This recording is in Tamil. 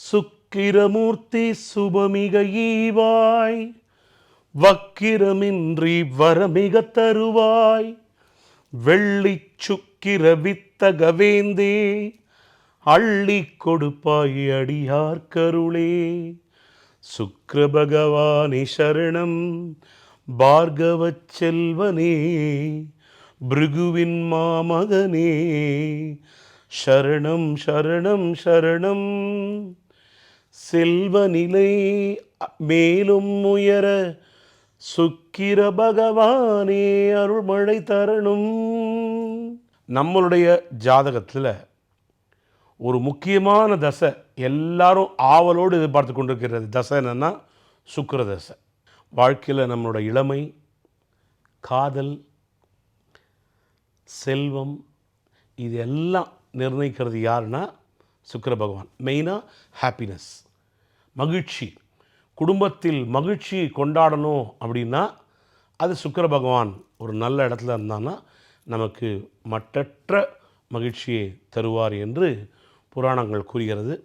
சுக்கிரமூர்த்தி சுபமிக ஈவாய், வக்கிரமின்றி வரமிக தருவாய். வெள்ளிச் சுக்கிர வித்தகவேந்தே, அள்ளி கொடுப்பாய் அடியார்க்கருளே. சுக்கிர பகவானே சரணம், பார்கவச் செல்வனே, பிருகுவின் மாமகனே, சரணம் சரணம் சரணம். செல்வநிலை மேலும் உயர சுக்கிர பகவானே அருள்மழை தரணும். நம்மளுடைய ஜாதகத்தில் ஒரு முக்கியமான தசை எல்லாரும் ஆவலோடு எதிர்பார்த்து கொண்டிருக்கிறது தசை என்னென்னா சுக்கிர தசை. வாழ்க்கையில் நம்மளோட இளமை, காதல், செல்வம் இது எல்லாம் நிர்ணயிக்கிறது யாருன்னா சுக்கிர பகவான். மெயினாக ஹாப்பினஸ், மகிழ்ச்சி, குடும்பத்தில் மகிழ்ச்சி கொண்டாடணும் அப்படின்னா அது சுக்கிர பகவான் ஒரு நல்ல இடத்துல இருந்தான்னா நமக்கு மட்டற்ற மகிழ்ச்சியை தருவார் என்று புராணங்கள் கூறுகிறது.